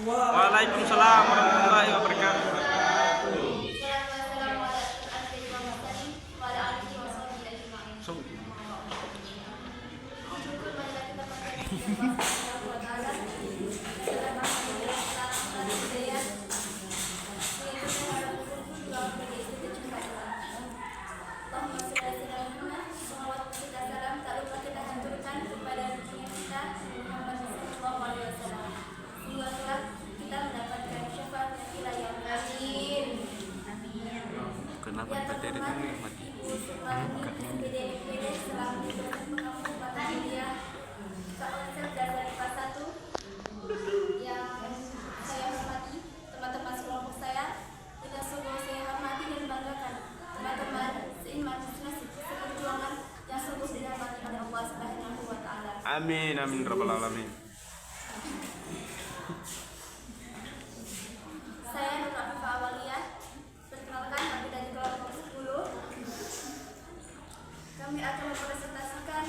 Waalaikumsalam warahmatullahi wabarakatuh. So. Kenapa kita dari mati? Yang saya hormati, teman-teman sekelompok saya, dengan sungguh saya hormati dan banggakan teman-teman seiman seperjuangan yang sungguh dirahmati oleh Allah Subhanahu wa Ta'ala. Amin, amin, rabbal alamin. Saya Nur Afifah Awaliyah, perkenalkan kami dari kelompok 10. Kami akan mempresentasikan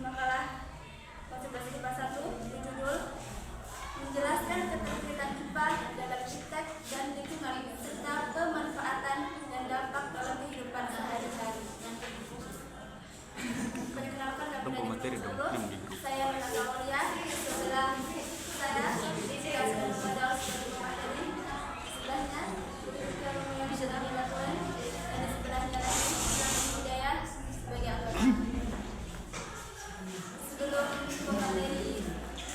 makalah konsentrasi IPA 1 berjudul menjelaskan keterkaitan IPA dalam iptek dan lingkungan serta pemanfaatan dan dampak dalam kehidupan sehari-hari. Perkenalkan kami dari kelompok 10. Saya Nur Afifah Awaliyah, sebelah saya Rizka Sedang Madani, sebelahnya yang bisa kami lakukan, dan di sebelahnya lagi Hidayah sebagai anggota. Sebelum mengakhiri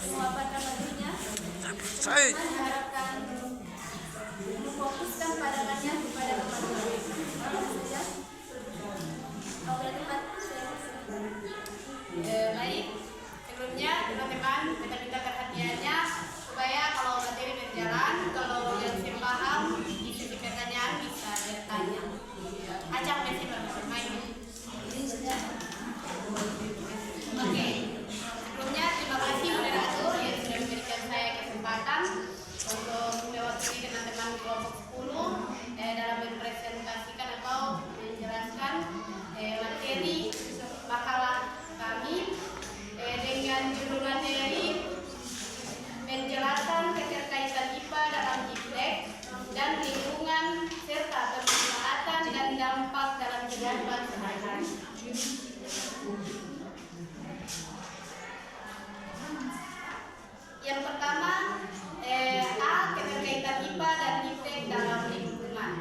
pemaparan materinya, saya harapkan memfokuskan pandangannya kepada teman-teman. Baik, sebelumnya teman-teman minta perhatiannya supaya kalau materi berjalan, kalau yang saya paham di sesi pertanyaan bisa bertanya. Acak mesej bermain. Oke, sebelumnya terima kasih moderator yang sudah memberikan saya kesempatan untuk mewakili teman-teman kelompok 10 dalam mempresentasikan atau menjelaskan materi makalah kami dengan judul materi menjelaskan keterkaitan IPA dalam iptek dan lingkungan serta pemanfaatan dan dampak dalam kehidupan sehari-hari. Yang pertama, keterkaitan IPA dan iptek dalam lingkungan.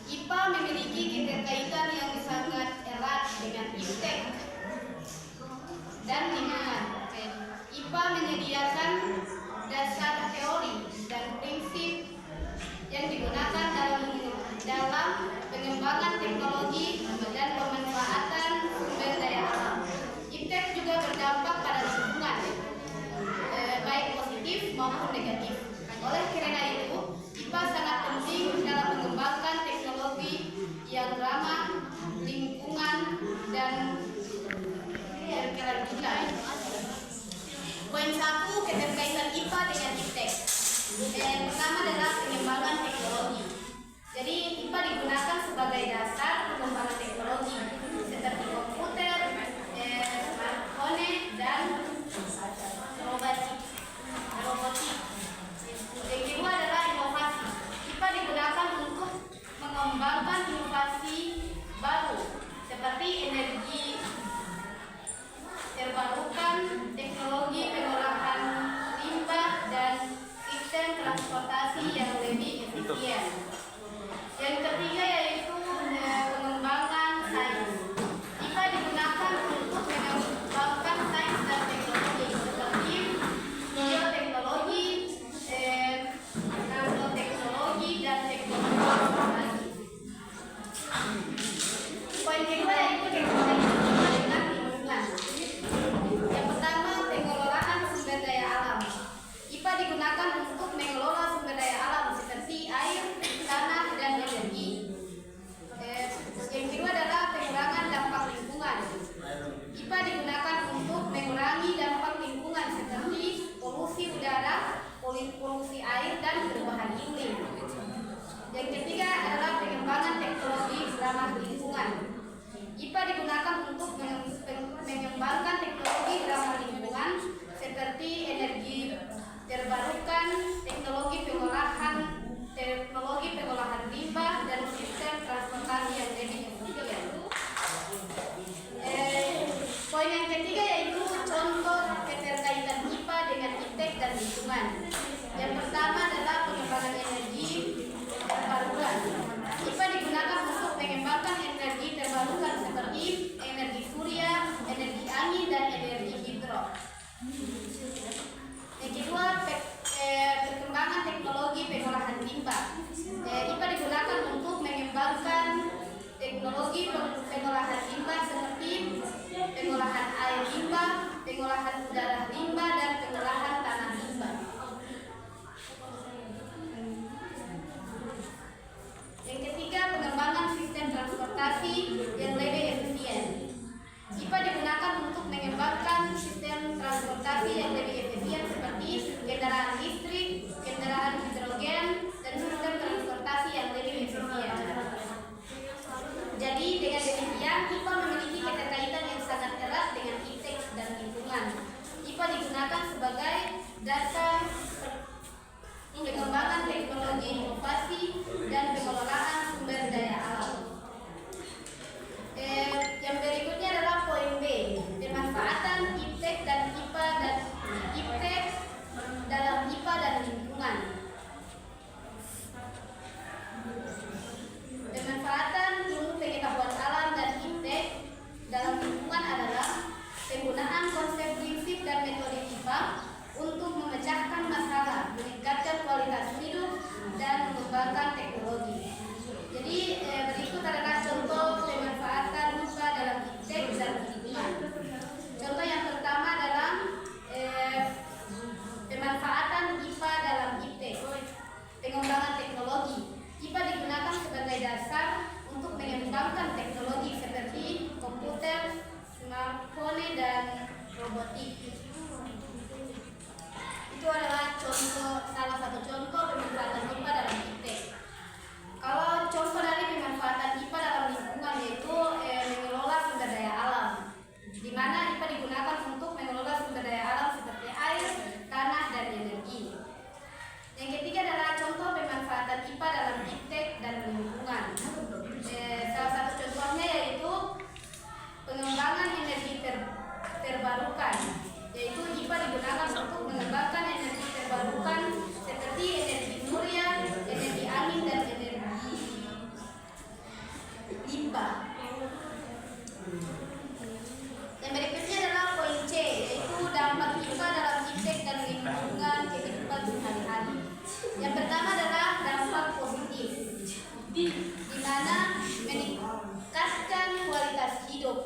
IPA memiliki keterkaitan yang sangat erat dengan iptek dan lingkungan. IPA menyediakan dasar teori dan prinsip yang digunakan dalam pengembangan teknologi dan pemanfaatan sumber daya alam. Iptek juga berdampak pada lingkungan, baik positif maupun negatif. Oleh karena itu, IPA sangat penting dalam mengembangkan teknologi yang ramah lingkungan dan berkelanjutan. Poin 1, keterkaitan IPA dengan iptek. Yang pertama adalah pengembangan teknologi. Jadi IPA digunakan sebagai dasar pengembangan teknologi seperti komputer, smartphone, dan robotik. Yang kedua adalah inovasi. IPA digunakan untuk mengembangkan inovasi baru seperti energi terbarukan, teknologi pengolahan limbah, dan sistem transportasi yang lebih efisien. Yang ketiga yaitu pengembangan Poin yang ketiga yaitu contoh keterkaitan IPA dengan iptek dan lingkungan. Yang pertama adalah pengembangan energi terbarukan. IPA digunakan untuk mengembangkan energi terbarukan seperti energi surya, energi angin, dan energi hidro. Yang kedua, perkembangan teknologi pengolahan limbah. IPA digunakan untuk mengembangkan teknologi pengolahan limbah seperti pengolahan air limbah, pengolahan udara limbah, dan pengolahan tanah limbah. Yang ketiga, pengembangan sistem transportasi yang lebih efisien. IPA digunakan untuk mengembangkan sistem transportasi yang lebih efisien seperti kendaraan listrik, kendaraan hidrogen, dan sistem transportasi yang lebih efisien. Jadi dengan demikian IPA memiliki keterkaitan yang sangat erat dengan iptek dan lingkungan. IPA digunakan sebagai dasar pengembangan teknologi inovasi dan pengelolaan sumber daya alam. Yang berikutnya adalah poin B, pemanfaatan iptek dan IPA dan iptek dalam IPA dan lingkungan. Pemanfaatan ilmu pengetahuan alam dan iptek dalam lingkungan adalah penggunaan konsep prinsip dan metode IPA untuk memecahkan masalah, meningkatkan kualitas hidup, dan mengembangkan teknologi. Jadi berikut adalah contoh pemanfaatan IPA dalam iptek dan lingkungan. Contoh yang pertama adalah pemanfaatan IPA dalam iptek, pengembangan teknologi. IPA digunakan sebagai dasar untuk mengembangkan teknologi seperti komputer, smartphone, dan robotik. Itu adalah salah satu contoh pemanfaatan IPA dalam iptek. Kalau contoh dari pemanfaatan IPA dalam lingkungan yaitu mengelola sumber daya alam, di mana IPA digunakan untuk mengelola sumber daya alam seperti air, tanah, dan energi. Yang ketiga adalah contoh pemanfaatan IPA dalam iptek dan lingkungan. Salah satu contohnya yaitu pengembangan energi terbarukan, yaitu IPA digunakan untuk mengembangkan energi terbarukan seperti energi surya, energi angin, dan energi limbah. Yang berikutnya adalah poin C, yaitu dampak IPA dalam iptek dan lingkungan kehidupan sehari-hari. Yang pertama adalah dampak positif, di mana meningkatkan kualitas hidup.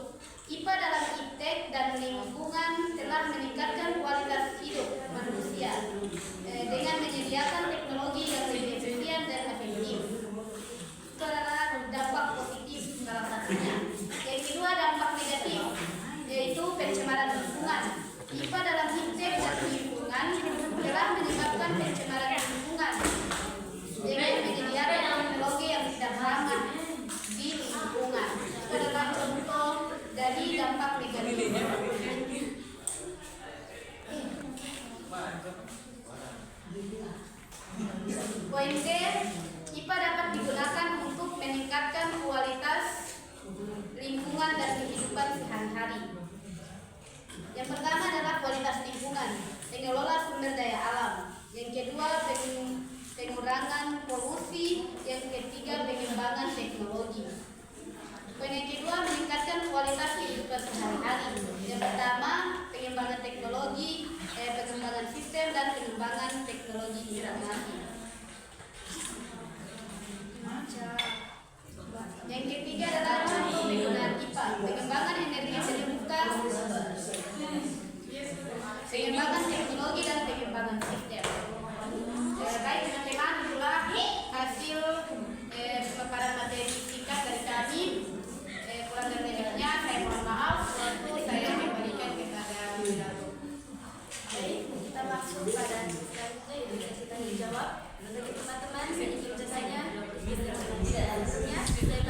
IPA dalam iptek dan lingkungan telah meningkatkan kualitas hidup manusia dengan menyediakan teknologi yang lebih efisien dan efektif. Itu adalah dampak positif salah satunya. Yang kedua, dampak negatif, yaitu pencemaran lingkungan. IPA dalam iptek dan lingkungan telah menyebabkan pencemaran lingkungan dengan menyediakan teknologi yang tidak ramah di lingkungan. Itu adalah contoh dari dampak negatif. Poin D, IPA dapat digunakan untuk meningkatkan kualitas lingkungan dan kehidupan sehari-hari. Yang pertama adalah kualitas lingkungan, mengelola sumber daya alam. Yang kedua, pengurangan polusi. Yang ketiga, pengembangan teknologi. Poin yang kedua, meningkatkan kualitas kehidupan sehari-hari. Yang pertama, pengembangan teknologi, pengembangan sistem, dan pengembangan teknologi informasi. Yang ketiga adalah contoh penggunaan IPA, pengembangan energi terbarukan, pengembangan teknologi, dan pengembangan sistem. Baik teman-teman, itulah hasil pemaparan materi singkat dari kami. Kurang dan lebihnya saya mohon maaf. Waktu saya kembalikan kepada Widodo. Baik, kita masuk pada sesi tanya jawab. Bagi teman-teman, saya ingin bertanya. Terima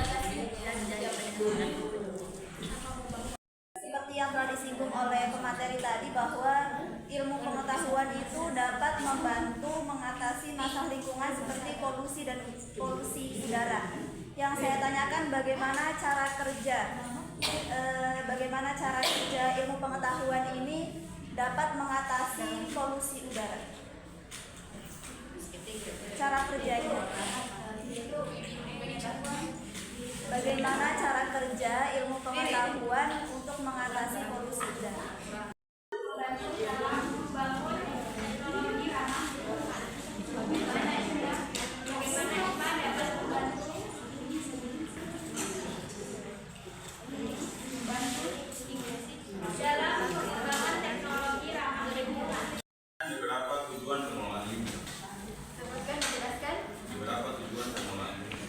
kasih dan jawabannya. Seperti yang telah disinggung oleh pemateri tadi bahwa ilmu pengetahuan itu dapat membantu mengatasi masalah lingkungan seperti polusi dan polusi udara. Yang saya tanyakan bagaimana cara kerja bagaimana cara kerja ilmu pengetahuan ini dapat mengatasi polusi udara. Cara kerjanya. Bagaimana cara kerja ilmu pengetahuan untuk mengatasi polusi udara? Beberapa tujuan pengelolaan limbah. Sebutkan, menjelaskan. Beberapa tujuan pengelolaan limbah.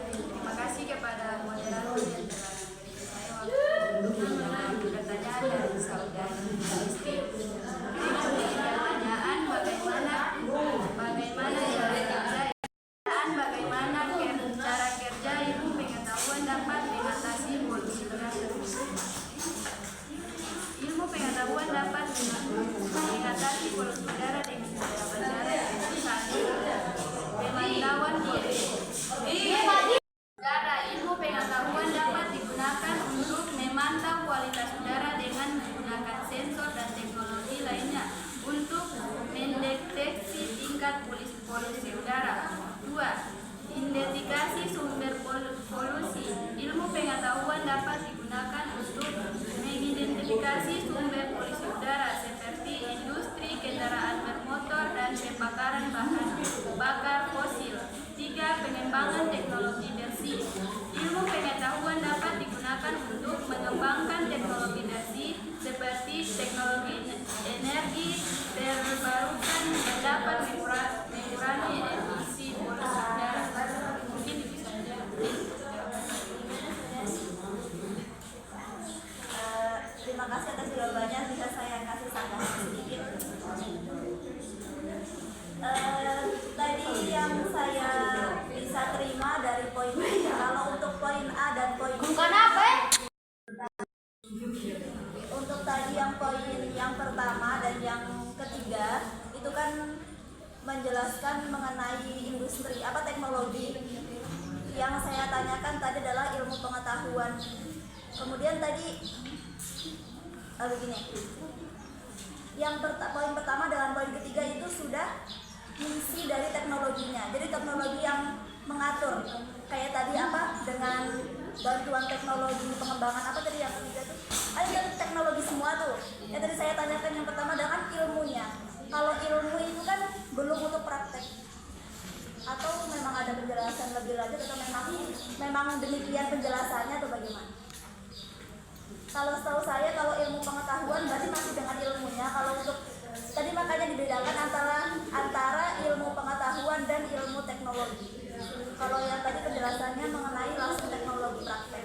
Terima kasih kepada moderator yang telah memberi saya waktu untuk menjawab pertanyaan dari saudari Istri. Ini memiliki pertanyaan bagaimana cara kerja ilmu pengetahuan dapat mengatasi polusi udara. Ilmu pengetahuan dapat mengatasi polusi udara dengan beberapa cara seperti satu, pemantauan diri. Cara ilmu pengetahuan dapat digunakan untuk memantau kualitas udara dengan menggunakan sensor dan teknologi lainnya untuk mendeteksi tingkat polusi udara. 2. Identifikasi sumber polusi. Ilmu pengetahuan dapat digunakan untuk mengidentifikasi sumber polusi udara seperti industri, kendaraan bermotor, dan pembakaran bahan bakar fosil. 3. Pengembangan teknologi bersih. Ilmu pengetahuan dapat digunakan untuk mengembangkan teknologi bersih seperti teknologi energi terbarukan yang dapat mengurangi emisi polusi udara. Mungkin itu saja. Terima kasih atas jawabannya. Bisa saya kasih tambahan sedikit? Tadi yang saya bisa terima dari poin B, kalau untuk poin A dan poin B, untuk tadi yang poin yang pertama dan yang ketiga itu kan menjelaskan mengenai industri apa teknologi. Yang saya tanyakan tadi adalah ilmu pengetahuan. Kemudian tadi begini, poin pertama dengan poin ketiga itu sudah misi dari teknologinya. Jadi teknologi yang mengatur kayak tadi apa dengan bantuan teknologi pengembangan apa tadi yang ketiga itu ada teknologi semua tuh. Ya tadi saya tanyakan yang pertama dengan ilmunya. Kalau ilmu itu kan belum untuk praktek atau memang ada penjelasan lebih lanjut atau memang demikian penjelasannya atau bagaimana? Kalau setahu saya kalau ilmu pengetahuan berarti masih dengan ilmunya. Kalau untuk tadi makanya dibedakan antara ilmu pengetahuan dan ilmu teknologi. Kalau yang tadi penjelasannya mengenai langsung teknologi praktek.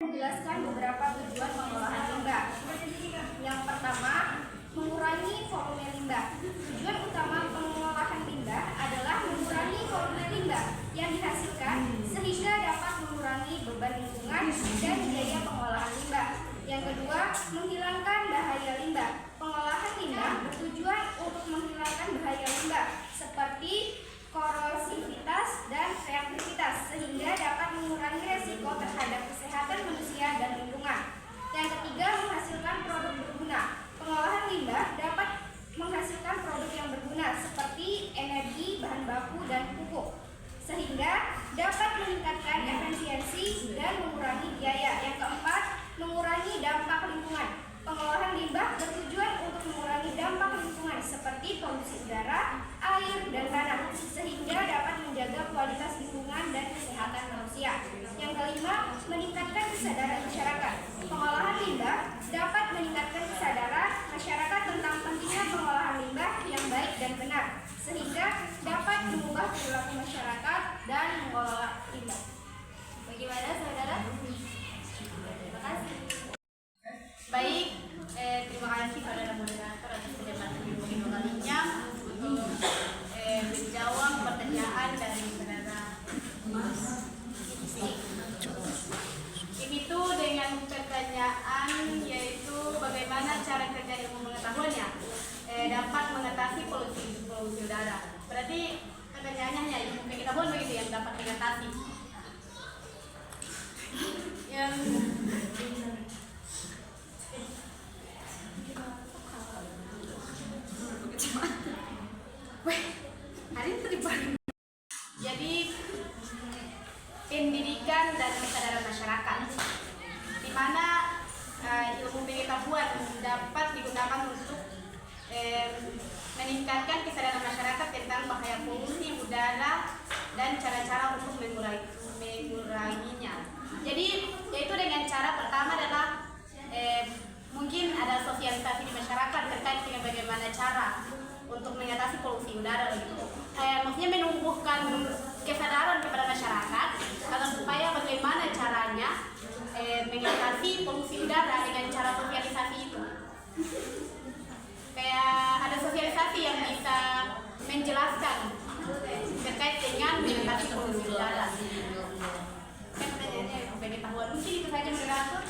Menjelaskan beberapa tujuan pengolahan limbah. Yang pertama, mengurangi volume limbah. Tujuan utama pengolahan limbah adalah mengurangi volume limbah yang dihasilkan sehingga dapat mengurangi beban lingkungan dan biaya pengolahan limbah. Yang kedua, menghilangkan bahaya limbah. Pengolahan limbah bertujuan untuk menghilangkan bahaya limbah seperti korosivitas dan reaktivitas sehingga dapat mengurangi resiko terhadap kesehatan manusia dan lingkungan. Yang ketiga, menghasilkan produk berguna. Pengolahan limbah dapat menghasilkan produk yang berguna seperti energi, bahan baku, dan pupuk sehingga dapat meningkatkan efisiensi dan mengurangi biaya. Yang keempat, mengurangi dampak lingkungan. Pengolahan limbah bertujuan untuk mengurangi dampak lingkungan seperti polusi udara, air, dan tanah sehingga dapat menjaga kualitas lingkungan dan kesehatan manusia. Yang kelima, meningkatkan kesadaran masyarakat. Pengolahan limbah dapat meningkatkan kesadaran masyarakat tentang pentingnya pengolahan limbah yang baik dan benar sehingga dapat mengubah perilaku masyarakat dan mengelola limbah. Bagaimana saudara? Terima kasih. Baik, terima kasih saudara moderator atas kesempatan yang kedua kalinya untuk menjawab pertanyaan dari saudara Istri. Ini tuh dengan pertanyaan yaitu bagaimana cara kerja ilmu pengetahuannya dapat mengatasi mengatasi polusi udara. Berarti pertanyaannya hanya ilmu pengetahuan begitu yang dapat mengatasi. Yang hari ini terlibat. Jadi pendidikan dan kesadaran masyarakat, di mana ilmu pengetahuan dapat digunakan untuk meningkatkan kesadaran masyarakat tentang bahaya polusi udara dan cara-cara untuk menguranginya. Jadi yaitu dengan cara pertama adalah mungkin ada sosialisasi di masyarakat terkait dengan bagaimana cara untuk mengatasi polusi udara gitu. Maksudnya menumbuhkan kesadaran kepada masyarakat agar supaya bagaimana caranya mengatasi polusi udara dengan cara sosialisasi itu. Kayak ada sosialisasi yang bisa menjelaskan terkait dengan mengatasi polusi udara. Kan pertanyaannya pengetahuan mungkin itu saja moderator.